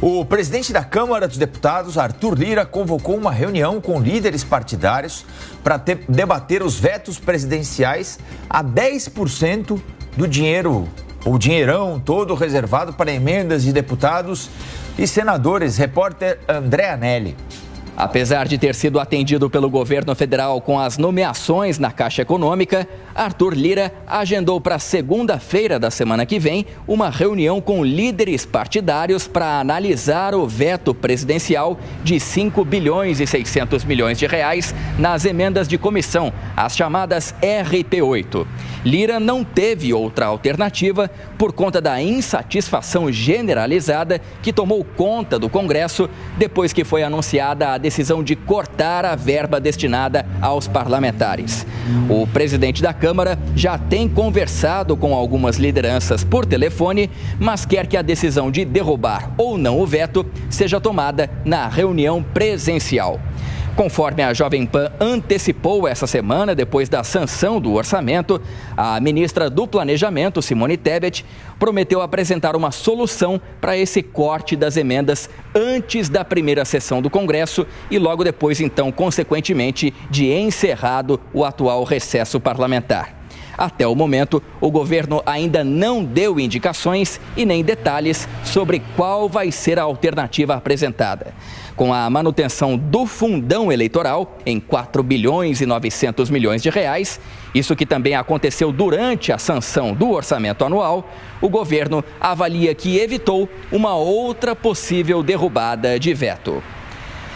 O presidente da Câmara dos Deputados, Arthur Lira, convocou uma reunião com líderes partidários para debater os vetos presidenciais a 10% do dinheiro, o dinheirão todo reservado para emendas de deputados e senadores. Repórter André Anelli. Apesar de ter sido atendido pelo governo federal com as nomeações na Caixa Econômica, Arthur Lira agendou para segunda-feira da semana que vem uma reunião com líderes partidários para analisar o veto presidencial de 5 bilhões e 600 milhões de reais nas emendas de comissão, as chamadas RP8. Lira não teve outra alternativa por conta da insatisfação generalizada que tomou conta do Congresso depois que foi anunciada a decisão de cortar a verba destinada aos parlamentares. O presidente da Câmara já tem conversado com algumas lideranças por telefone, mas quer que a decisão de derrubar ou não o veto seja tomada na reunião presencial. Conforme a Jovem Pan antecipou essa semana, depois da sanção do orçamento, a ministra do Planejamento, Simone Tebet, prometeu apresentar uma solução para esse corte das emendas antes da primeira sessão do Congresso e logo depois, então, consequentemente, de encerrado o atual recesso parlamentar. Até o momento, o governo ainda não deu indicações e nem detalhes sobre qual vai ser a alternativa apresentada. Com a manutenção do fundão eleitoral em 4 bilhões e 900 milhões de reais, isso que também aconteceu durante a sanção do orçamento anual, o governo avalia que evitou uma outra possível derrubada de veto.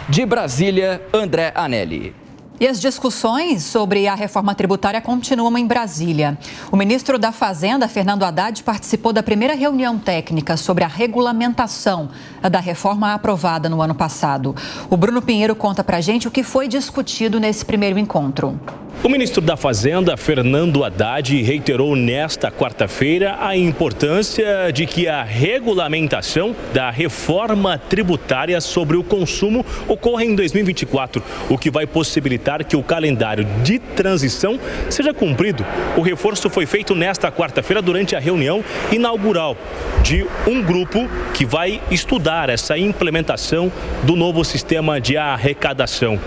De Brasília, André Anelli. E as discussões sobre a reforma tributária continuam em Brasília. O ministro da Fazenda, Fernando Haddad, participou da primeira reunião técnica sobre a regulamentação da reforma aprovada no ano passado. O Bruno Pinheiro conta pra gente o que foi discutido nesse primeiro encontro. O ministro da Fazenda, Fernando Haddad, reiterou nesta quarta-feira a importância de que a regulamentação da reforma tributária sobre o consumo ocorra em 2024, o que vai possibilitar que o calendário de transição seja cumprido. O reforço foi feito nesta quarta-feira durante a reunião inaugural de um grupo que vai estudar essa implementação do novo sistema de arrecadação.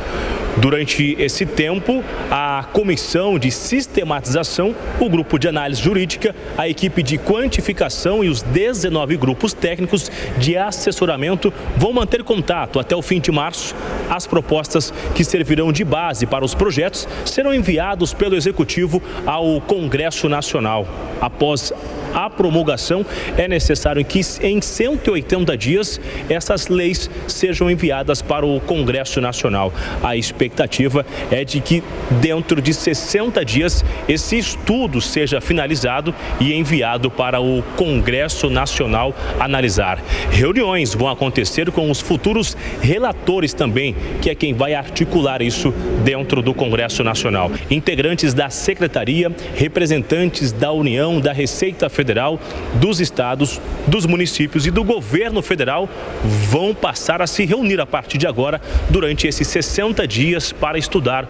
Durante esse tempo, a comissão de sistematização, o grupo de análise jurídica, a equipe de quantificação e os 19 grupos técnicos de assessoramento vão manter contato até o fim de março. As propostas que servirão de base para os projetos serão enviados pelo Executivo ao Congresso Nacional. Após a promulgação, é necessário que em 180 dias essas leis sejam enviadas para o Congresso Nacional. A expectativa é de que dentro de 60 dias esse estudo seja finalizado e enviado para o Congresso Nacional analisar. Reuniões vão acontecer com os futuros relatores também, que é quem vai articular isso dentro do Congresso Nacional. Integrantes da Secretaria, representantes da União, da Receita Federal, dos estados, dos municípios e do governo federal vão passar a se reunir a partir de agora durante esses 60 dias para estudar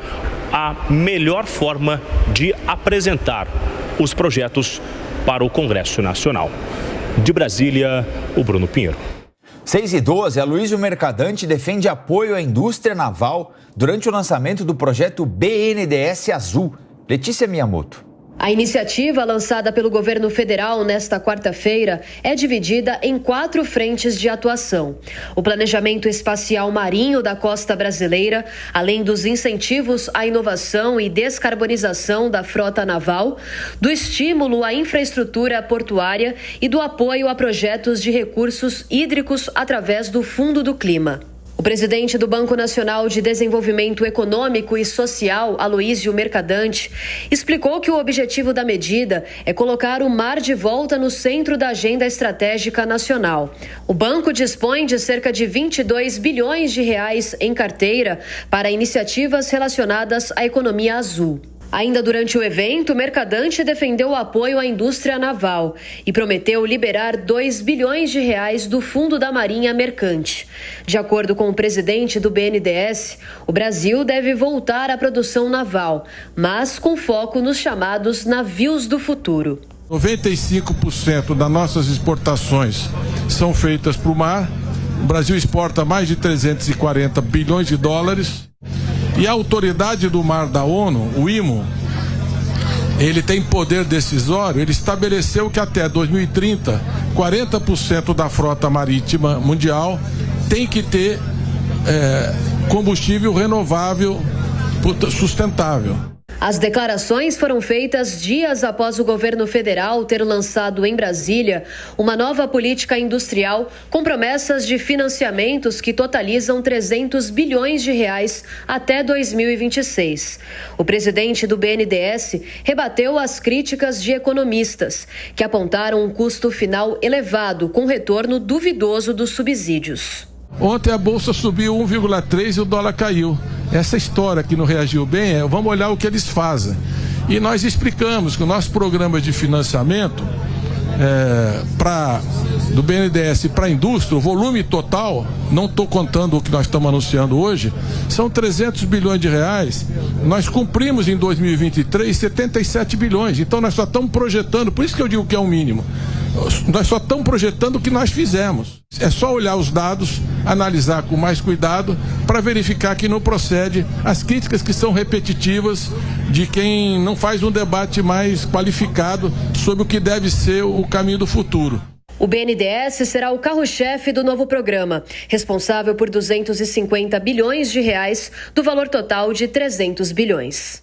a melhor forma de apresentar os projetos para o Congresso Nacional. De Brasília, o Bruno Pinheiro. 6h12, Aloysio Mercadante defende apoio à indústria naval durante o lançamento do projeto BNDES Azul. Letícia Miyamoto. A iniciativa lançada pelo governo federal nesta quarta-feira é dividida em 4 frentes de atuação. O planejamento espacial marinho da costa brasileira, além dos incentivos à inovação e descarbonização da frota naval, do estímulo à infraestrutura portuária e do apoio a projetos de recursos hídricos através do Fundo do Clima. O presidente do Banco Nacional de Desenvolvimento Econômico e Social, Aloysio Mercadante, explicou que o objetivo da medida é colocar o mar de volta no centro da agenda estratégica nacional. O banco dispõe de cerca de 22 bilhões de reais em carteira para iniciativas relacionadas à economia azul. Ainda durante o evento, Mercadante defendeu o apoio à indústria naval e prometeu liberar 2 bilhões de reais do Fundo da Marinha Mercante. De acordo com o presidente do BNDES, o Brasil deve voltar à produção naval, mas com foco nos chamados navios do futuro. 95% das nossas exportações são feitas para o mar O Brasil exporta mais de 340 bilhões de dólares. E a Autoridade do Mar da ONU, o IMO, ele tem poder decisório. Ele estabeleceu que até 2030, 40% da frota marítima mundial tem que ter combustível renovável sustentável. As declarações foram feitas dias após o governo federal ter lançado em Brasília uma nova política industrial com promessas de financiamentos que totalizam 300 bilhões de reais até 2026. O presidente do BNDES rebateu as críticas de economistas, que apontaram um custo final elevado com retorno duvidoso dos subsídios. Ontem a bolsa subiu 1,3 e o dólar caiu. Essa história que não reagiu bem, vamos olhar o que eles fazem. E nós explicamos que o nosso programa de financiamento do BNDES para a indústria, o volume total, não estou contando o que nós estamos anunciando hoje, são 300 bilhões de reais. Nós cumprimos em 2023 77 bilhões. Então nós só estamos projetando, por isso que eu digo que é o mínimo. Nós só estamos projetando o que nós fizemos. É só olhar os dados, analisar com mais cuidado para verificar que não procede as críticas que são repetitivas de quem não faz um debate mais qualificado sobre o que deve ser o caminho do futuro. O BNDES será o carro-chefe do novo programa, responsável por 250 bilhões de reais do valor total de 300 bilhões.